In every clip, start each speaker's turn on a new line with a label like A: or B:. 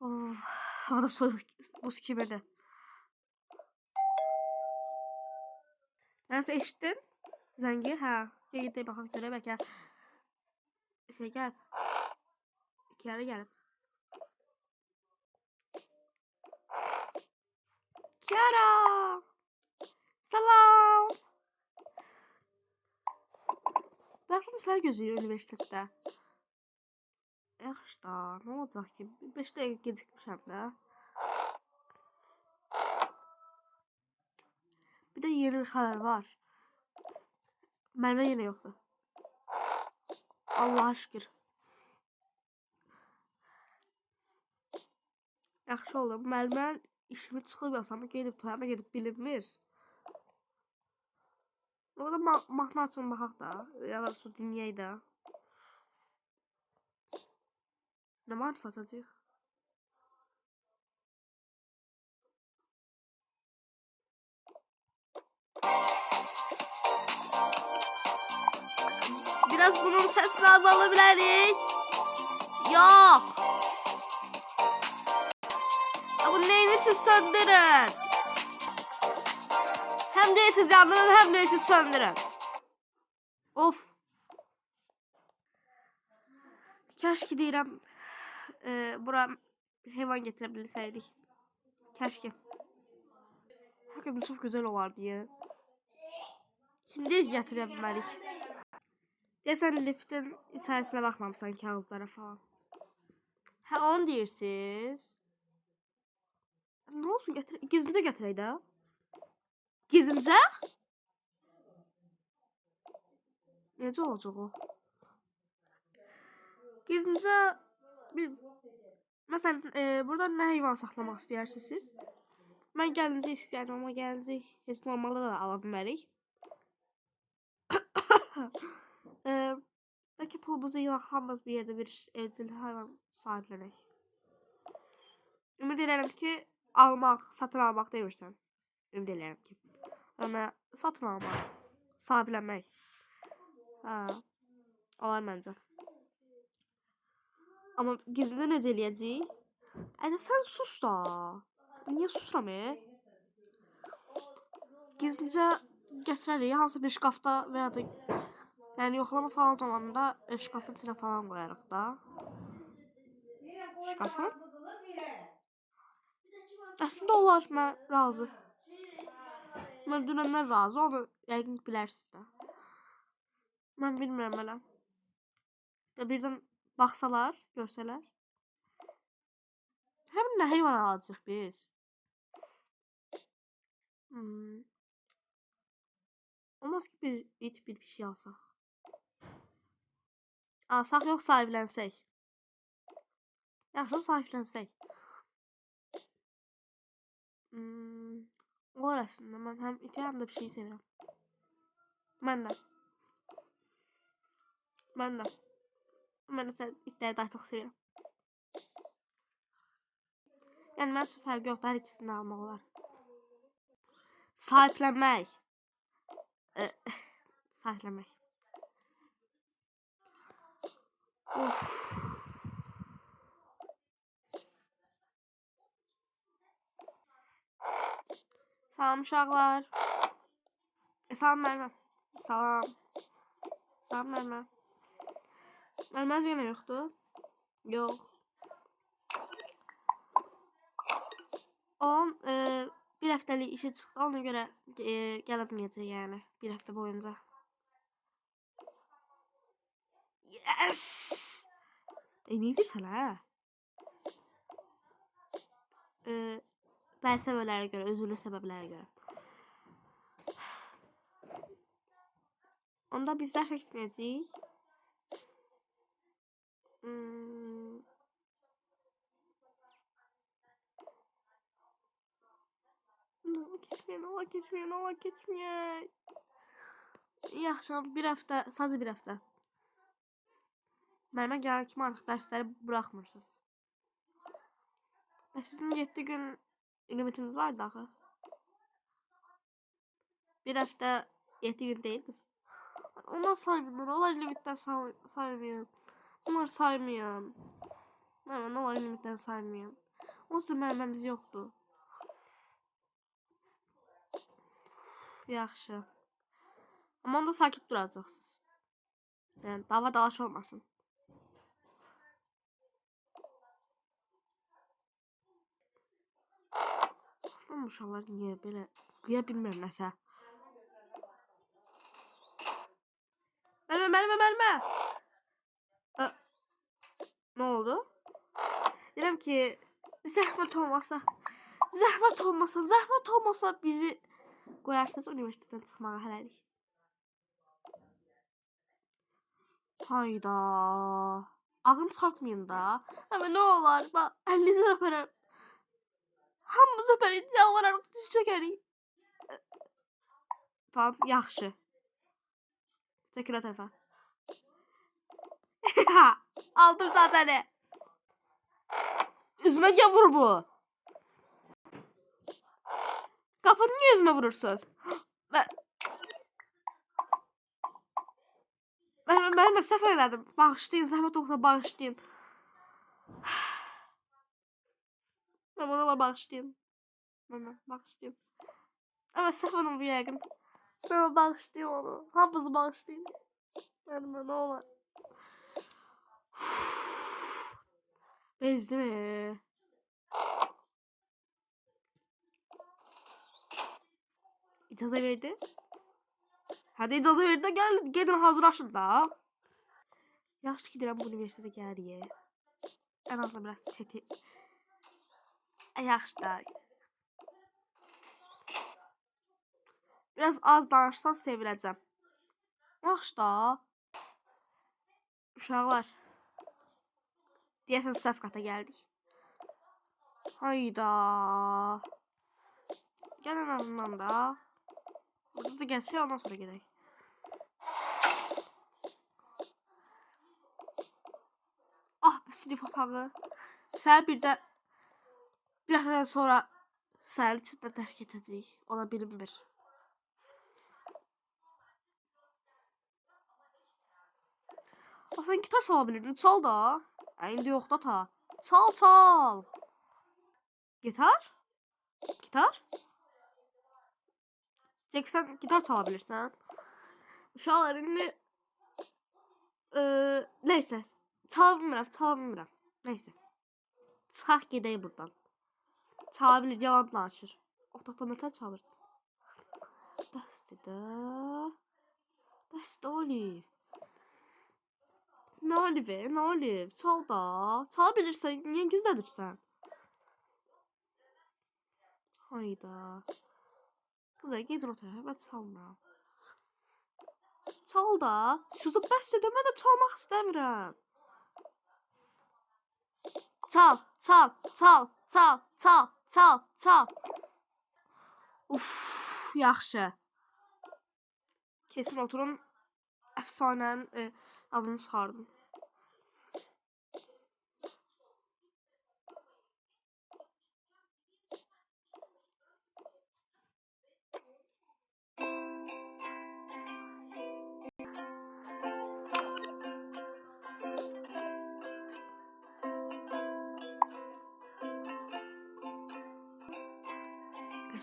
A: Oh, hava soğuk. Buz kibirdi. Neyse eşittim. Zəngi, hə. Gedək baxaq görək bəlkə şey gəlib. İkiyəli gəlib. Kiara! Salam! Baxın sən gözləyir universitetdə. Yaxşı da, nə olacaq ki? 5 dəqiqə gecikmişəm də. Bir də yeni bir xəbər var. Mənə yenə yoxdur. Allah'a şükür. Yaxşı oldu. Mən işimi çıxıb yasam, gedib toyama gedib bilinmir. Orada mahnı açın baxaq da. Ya da su dinləyək də. Nə var satacaq? Biraz bunun sesini azalabilirik. Yok. Bu neyini siz söndürün. Hem de siz yandırın hem de siz söndürün. Of. Keşke deyirəm bura heyvan getirebilseydik. Keşke. Hakikaten çok güzel olardı ya. Şimdi getirebilmelik. Deyəsən liftin içərisinə baxmamısan kağızlara falan. Hə, onu deyirsiniz. Nə olsun, gizlincə gətirək də. Gizlincə? Necə olacaq o? Gizlincə məsələn, burada nə heyvan saxlamaq istəyirsiniz siz? Mən gəlincə istəyirəm, amma gəlincə heç normalda da ala bilmərik. Belki pulumuzu yığamaz bir yerde bir evcil hayvan sahiplənək. Ümid edirəm ki, satın almaq demirsən. Ümid edirəm ki. Amma satın almaq, sahiplənmək. Hə, olar məncə. Amma gizlidə necə eləyəcəyik? Sən sus da. Niyə susuram? Gizlicə gətirərik, hansı bir şkafda və ya da yani yoxlama falan olanda şkafın içine falan koyarıq da. Şkafı. Aslında olar, mən razı. Mən dünəndən razı, onu yəqin bilərsiniz də. Mən bilmirəm hələ. Birdən baxsalar, görsələr. Həmin nə heyvan alacaq biz? Olmaz ki bir it, bir şey alsaq. Alsaq yox, sahiblensək. Yaxşı, sahiblensək. Olar əslində, mən həm iti həm də bir şey sevirəm. Mən də. Mən də itləri daha çox sevirəm. Yəni mənim üçün fərqi yoxdur, hər ikisini almaq olar. Sahiblənmək. Sahiblənmək. Of. Salam uşaqlar. Salam Mərmə. Salam. Salam Mərmə. Mərməz yenə yoxdur? Yox. Onun bir həftəlik işi çıxdı, ona görə gələ bilməyəcək yəni bir həftə boyunca. Yes! Ne edirsən hə? Bəzi səbəblərə görə, özürlü səbəblərə görə. Onda biz dərs etməyəcəyik. Keçməyək. Yaxşı, bir həftə, sadəcə bir həftə. Mənimə gələn kimi artıq dərsləri buraxmırsınız. Bəs bizim 7 gün limitimiz var da axı. Bir həftə 7 gün deyil kız. Onlar saymıyor, onlar limitdən saymıyor. Onlar saymıyor. Ne var limitdən saymıyor. Onsuz mərmərimiz yoxdur. Yaxşı. Amma onda sakit duracaqsınız. Yəni dava dalaş olmasın. Amma uşaqlar niyə belə qıya bilmir nəsə? Mənimə. Ne oldu? Dedim ki zahmet olmasa bizi koyarsınız üniversiteden çıkmağa hələlik. Hayda. Ağın çıxartmayın da. Ama ne olar? Bak 50 lira öpərəm. Hamımız öpərik. Yalvararıq diz çökərik. Tamam, yaxşı. Çəkil o tərəfə. Aldım zaten. Üzme vur bu. Kapını niye yüzüme vurursunuz? Ben səhv elədim. Bağışlayın, zəhmət olsa bağışlayın. Ben ona var bağışlayın. Bağışlayın. Ama səhv onu bu yəqin. Ben bağışlayın onu. Hamınızı bağışlayın. Yani ne olur. Bezdi mi? İcazə verdi. Hadi icazə verdi de gelin hazırlaşın da. Yaxşı ki deyirəm bu üniversitede gəlirik. En azından biraz çəti. Yaxşı da. Biraz az danışsan seviləcəm. Yaxşı da. Uşaqlar. Deyəsən səhv qata gəldik. Hayda. Gəl en azından da. Burada da gəlsək ondan sonra gedək. Ah, sinif otağı. Sən bir həftədən sonra sənin içində dərk edəcəyik. Ona bilinmir. Sən gitar çala bilirdin. Çal da. İndi yox da ta. Çal. Gitar? Jack, sen gitar çalabilirsen. Uşaqlar indi neyse. Çala bilmirəm. Neyse. Çıxaq gedək buradan. Çala bilir, yalan danışır. Otaqda nətər çalır? Bəsdir Olive. Nə Olive? Çal da. Çala bilirsən, niyə gizlədirsən? Hayda. Kızlar gedin o tərəfə, mən çalmıram. Çal da. Susub bəsdir də, mən də çalmaq istəmirəm. Çal. Uf, yaxşı. Kesin oturun. Əfsanənin adını çıxardım.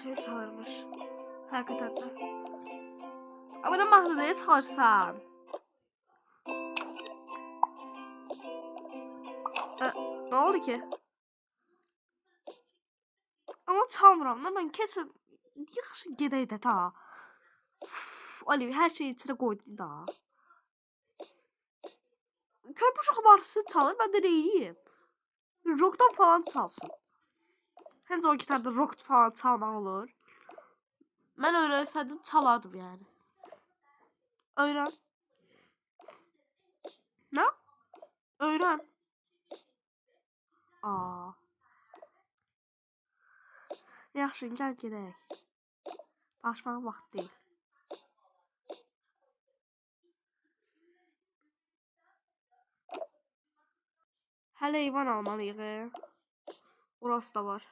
A: Şey çalırmış. Hakikaten de. Ama ne mahneye çalırsan? Ne oldu ki? Ama çalmıram da ben kesin yaxşı gedək də ta. Olive her şeyi içine koydun da. Körpü uşaq marşı çalır, ben de neyiyim? Rock'tan falan çalsın. Həncə o gitarda rock falan çalmaq olur. Mən öyrənsəydim çalardım yani. Öyrən. Nə? Öyrən. Yaxşı, gəl gedək. Danışmağa vaxt deyil. Hələ eyvan almalıyıq. Orası da var.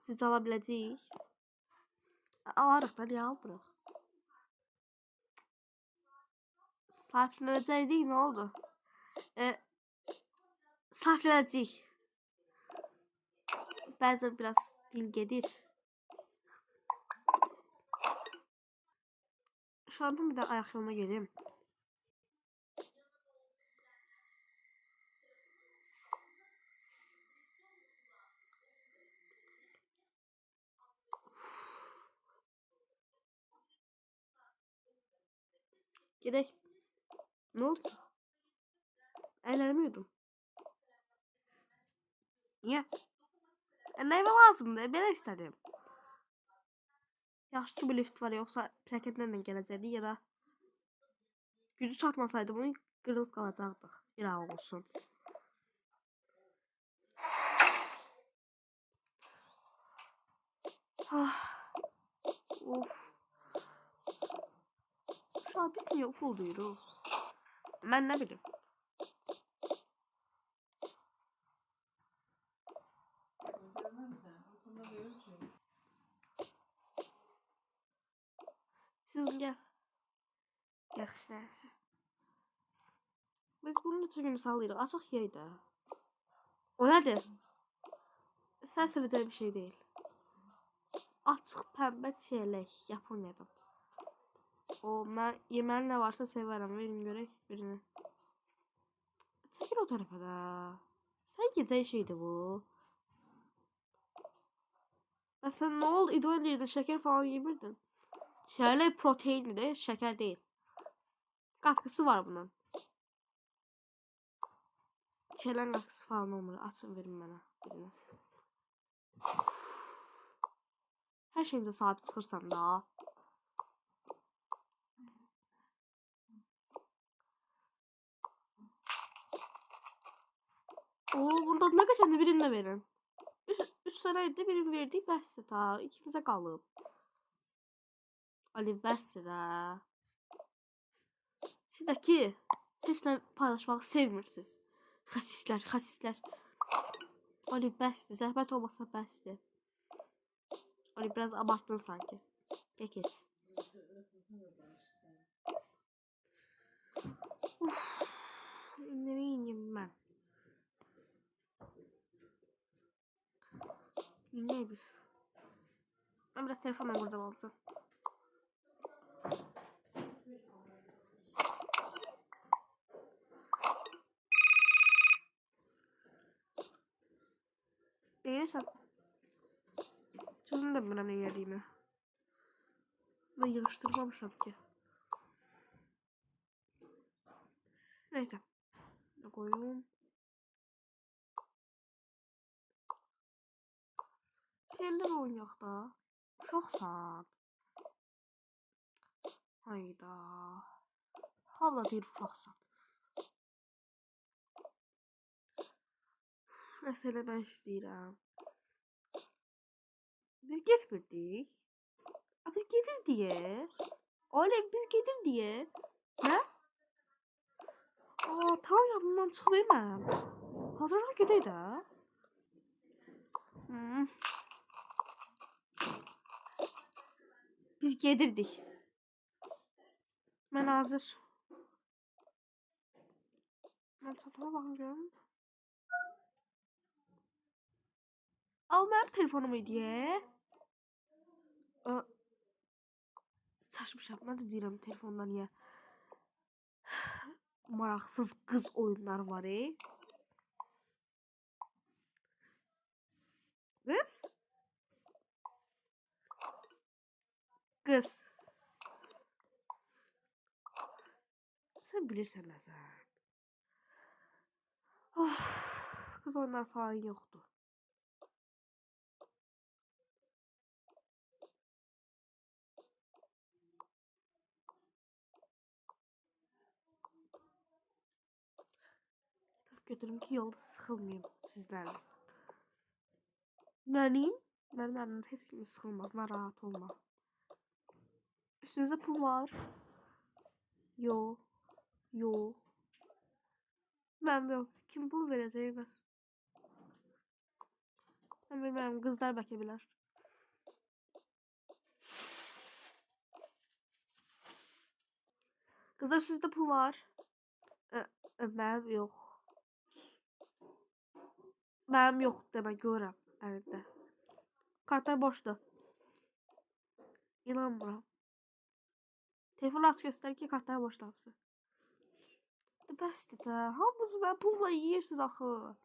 A: Siz ala biləcəyik. Alarıq da, niyə almırıq? Sahiflənəcəkdik, nə oldu? Sahiflənəcəyik. Bazen biraz dil gelir. Şu an ben bir daha ayak yoluna geleyim. Gerek. Ne oldu? Ellerimi yudum. Niye? Neyime lazımdı? Ben istedim. Yaxşı ki bir lift var, yoksa plaketlerle gələcəkdi ya da gücü çatmasaydı bunu qırılıb qalacaqdıq. Bir ağ olsun. Of. Şu an biz niye ufulduyuruq? Mən nə bilim. Siz gel. Yaxşı nəsə. Biz bunu neçə gün sallayırıq. Açıq yey də. O nədir? Sən sevəcək bir şey deyil. Açıq pəmbə çiyələk Yaponiyadan. O, mən yeməli nə varsa sevərəm. Verin görək birini. Çəkil o tərəfə də. Sən gecək şeydir bu. Ya sen ne oldu? İdol yedin, şeker falan yemirdin. Çiyələk proteindir, şeker değil. Katkısı var bunun. Çiyələyin katkısı falan olmur. Açın verin bana birini. Her şeyimde sabit çıxırsan da. Oo, burada ne geçendi birini de verin. Üç sənəydi birini verdik, bəsdir ta. İkimizə qalıb. Ali bəsdir ha. Siz də ki, heç nə paylaşmağı sevmirsiniz. Xəsislər, xəsislər. Ali bəsdir, zəhmət olmasa bəsdir. Ali biraz abarttın sanki. Geç. Uf, nereye ineyim ben? Ne biz? Ben biraz telefonla burada olacağım. Değilsen. Sözünü de bana ne yediğimi. Ben yığıştırmamışım ki. Neyse. Ne koyayım? Şeyler oynayak da. Uşaqsan. Hayda. Hala deyir uşaqsan. Nəsə eləmək istəyirəm. Biz getmirdik. Biz gedir diye. Öyle biz gedir diye. Ne? Aa, tamam ya, bundan çıx verməm. Hazırlığa gedək də. Biz gedirdik. Mən hazır. Mən çatama baxıyorum. Al mənim telefonumu deyə. Saçmışam. Mən də deyirəm telefonda niyə maraqsız qız oyunlar var. Qız? Qız. Sən bilirsən nəsə. Oh, qız oyunlar falan yoxdur. Götürüm ki yolda sıxılmayayım sizlərlə. Mənim əlimdə heç kimi sıxılmaz, narahat olma. Üstünüzdə pul var? Yo. Mənim yox. Kim pul verəcək bəs? Mən bilmərəm, qızlar bəlkə bilər. Qızlar, üstünüzdə pul var? Mənim yox. Mənim yox demə görəm. əlində. Kartlar boşdur. İnanmıram. Telefonu aç göstərir ki, kartlar boşlansın. Bəsdir də. Hamınız mən pulla yeyirsiniz axı.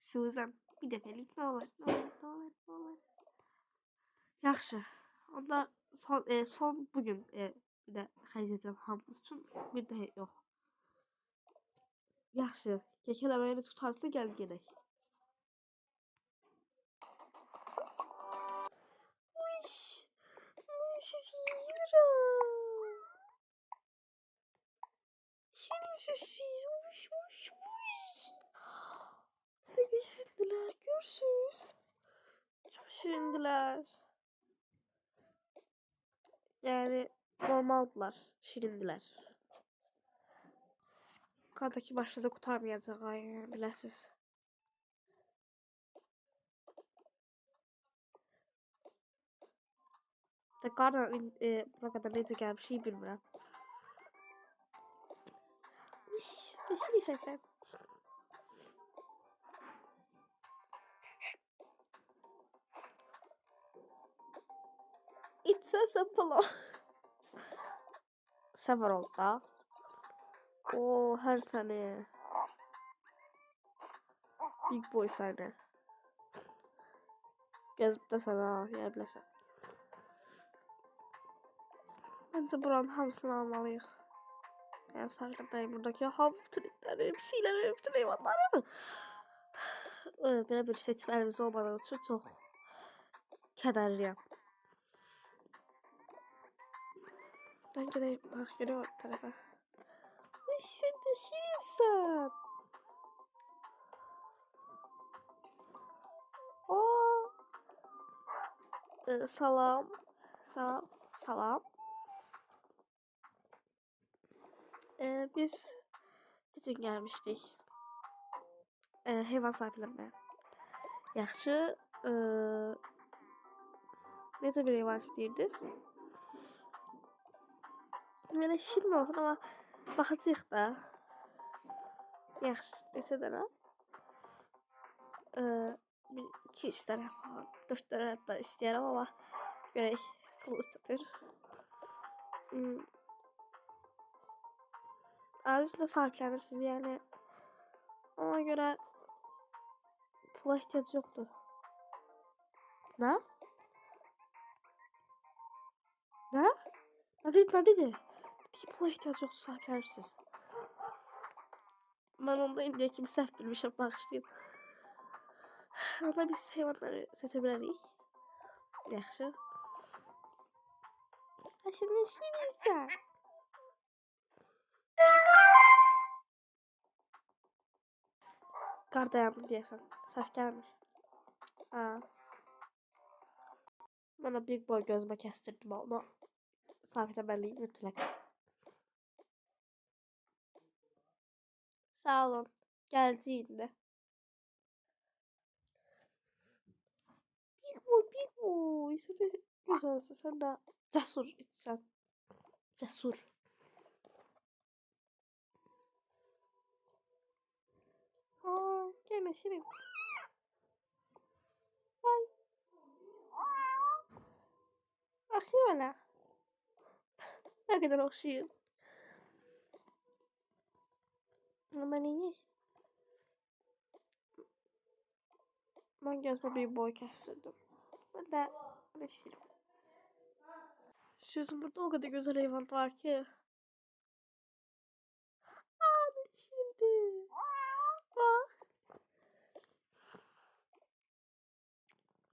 A: Suzan, bir dəfəlik nə olur. Yaxşı. Onda son bugün bir də xərcləyəcəm hamınız üçün. Bir də yox. Yaxşı. Kek eləməyini tutarsa gəl gedək. Sizi yiyorum. Şirin sesi. Ne güzeldiler. Görsünüz. Çok şirindiler. Yani normaldılar. Şirindiler. Yukarıdaki başladı kurtarmayacak yani biləsiz. Qarla buna qədər necə gəlmişik bilmirəm. Ne şirifə sən. It's a simple. Sefer oldu da. O her sene. Big boy sene. Gözümdə sana yer biləsən. Bence buranın hamısını almalıyıq. Yani sarıqdayım buradaki bütün itləri, bir şeyləri, bütün heyvanları. Belə bir seçməlimiz olmadığı üçün çox kədərliyəm. Ben gideyim. Bak görüyor o tarafa. Ay sen de şirinsin. Salam. Salam. Biz bütün gelmiştik. Heyvan sahiplenmeye. Yaxşı. Necə bir heyvan istəyirdiniz? Belə şirin olsun ama baxacağıq da. Yaxşı. Neçə dənə? 2-3 dənə falan. 4 dənə hətta istəyirəm ama görək pul çatır. Ayrıca sahiplenirsiniz yani. Ona göre pula ihtiyaç yoktur. Ne? Ne? Ne dedi? Dedi ki pula ihtiyaç yoktur, sahiplenirsiniz. Ben onda indiye kimi səhv bilmişəm, bağışlayın. Onda biz heyvanları seçə bilərik. Yaxşı. Sən nə şirinsən? Qar dayandı deyəsən. Səs gəlmir. Ha. Mən o big boy gözümə kəstirdim onu. Sahipləməliyim mütləq. Sağ olun. Gələcək indi. Big boy. Sən də gözəlsən. Sən də cəsur içsən. Cəsur. Gelme şirin. Ay. Okşayım hala. Ne kadar okşayım. Ama neymiş? Ben gözüme bir boy kestirdim. Ben de öyle istedim. Sözüm burada o kadar güzel hayvan var ki. Şimdi. Bak.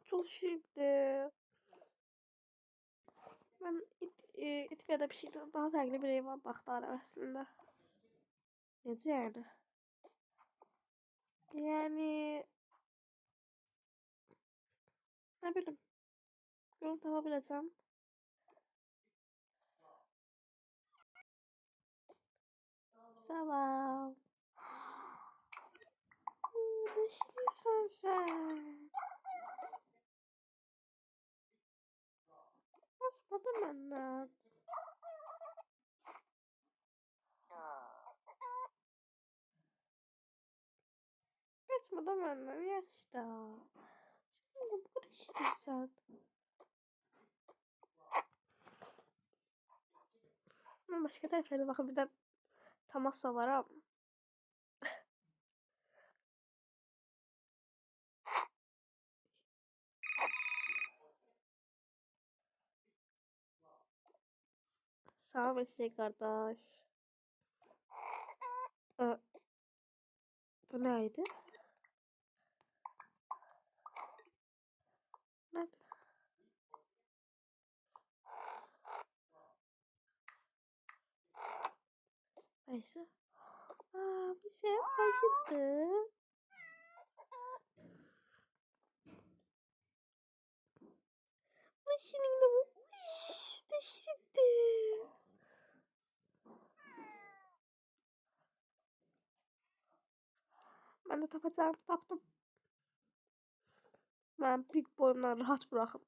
A: Çok şirindi. Ben İtfiyədə bir şeyden daha farklı bir hayvan axtarım aslında. Necə yani? Yani ne bileyim. Yolu tapa biləcəm. Salam. Ne şirinsən sen? Başladı məndən. Danışma da benden yaxşı da. Şimdi bu kadar şirinsən. Ben başka tariflerine bakıp birden temas alaram. Sağ ol şey kardeş. Bu neydi? Ne? Neyse. Bir şey acıdı. Bu şirin de bu. Uş, ne şirindi. Ben de tapacağım. Taptım. Ben büyük boyumdan rahat bırakım.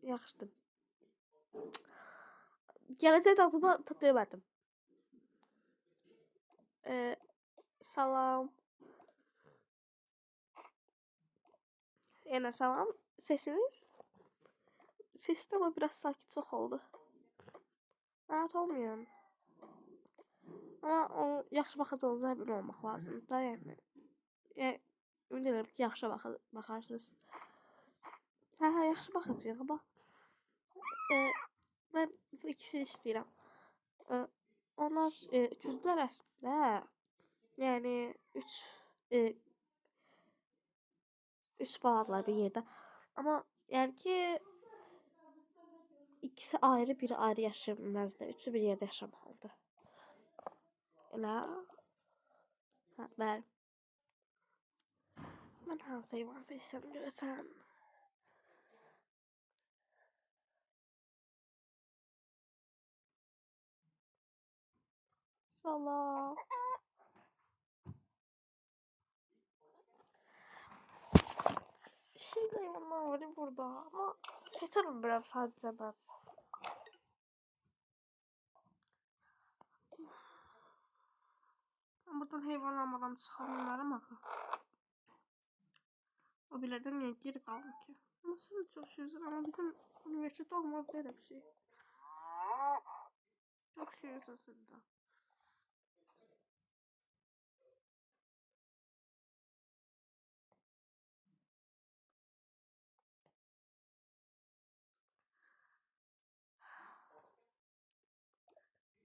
A: Yaxşıdır. Gələcək tadıma demədim. Salam. Yine salam. Sesiniz? Sesi de ama biraz sanki çok oldu. Rahat olmayın. Ama o yaxşı baxacağınıza əmin olmaq lazımdır da yəni. Ümid edirəm ki, yaxşı baxarsınız. Hə, yaxşı baxacağıq amma mən bu ikisini istəyirəm. Onlar üçüncülər əslində. Yəni 3 baladılar bir yerdə. Amma yəni ki ikisi ayrı, biri ayrı yaşaya bilməzdi. Üçü bir yerdə yaşamalıdır. Elə? Hə, bəli. Mən hansı heyvan seçsəm görəsən? Salam. Şey hayvanlar var burada ama seçerim biraz sadece ben. Buradan heyvanlanmadan çıxarmıyorum axı. O bilərdən niyə geri qaldım ki? Ama şimdi çok şirin ama bizim üniversitede olmaz böyle bir şey. Çok şirin sesinde.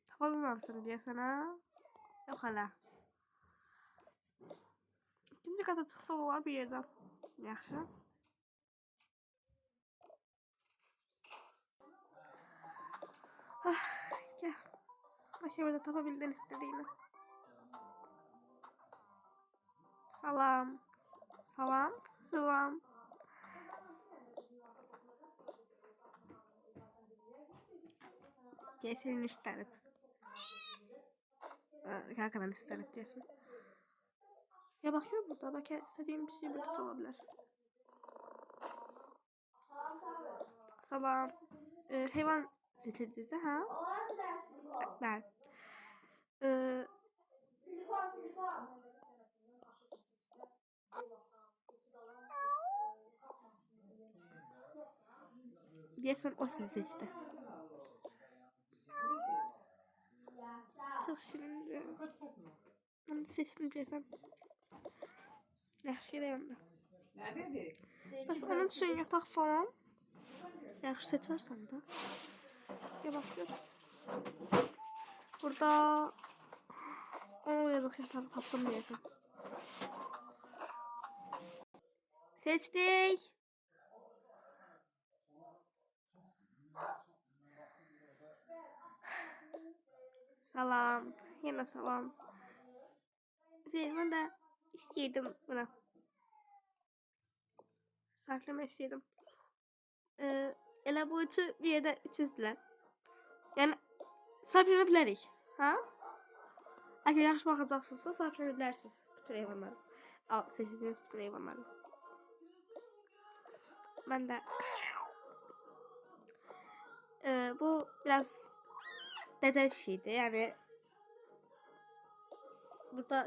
A: Tapabilməmsən deyəsən ha? Yox hələ. İkinci kata çıxsa olar bir yerdən. Yaxşı. Gel. Başka burada tapabildin istediğini. Salam. Salam. Salam. Gel senin isterim. Kankadan isterim diyorsun. Ya bakıyorum burada. Belki istediğim bir şey burada olabilir. Salam. Heyvan seçildiniz de ha? Ben. Diyorsun o sizi seçti. Çok şirin. Onu seçtim diyorsan. Yaxşı gedəyəm də. Bəs onun üçün yataq falan. Yaxşı seçərsən də. Ya bax gör. Burada onu yazıq yatağı tapdım deyəsən. Seçdik. Salam. Yine salam. Ben de istiyordum buna. Saklama istiyordum. Elə bu üçü bir yerdə üçüzdülər. Yəni saklana bilərik. Ha? Əgər yaxşı baxacaqsınızsa saklana bilərsiniz bütün heyvanları. Seçdiyiniz bütün heyvanları. Ben de bu biraz dəcəl bir şeydi. Yani burada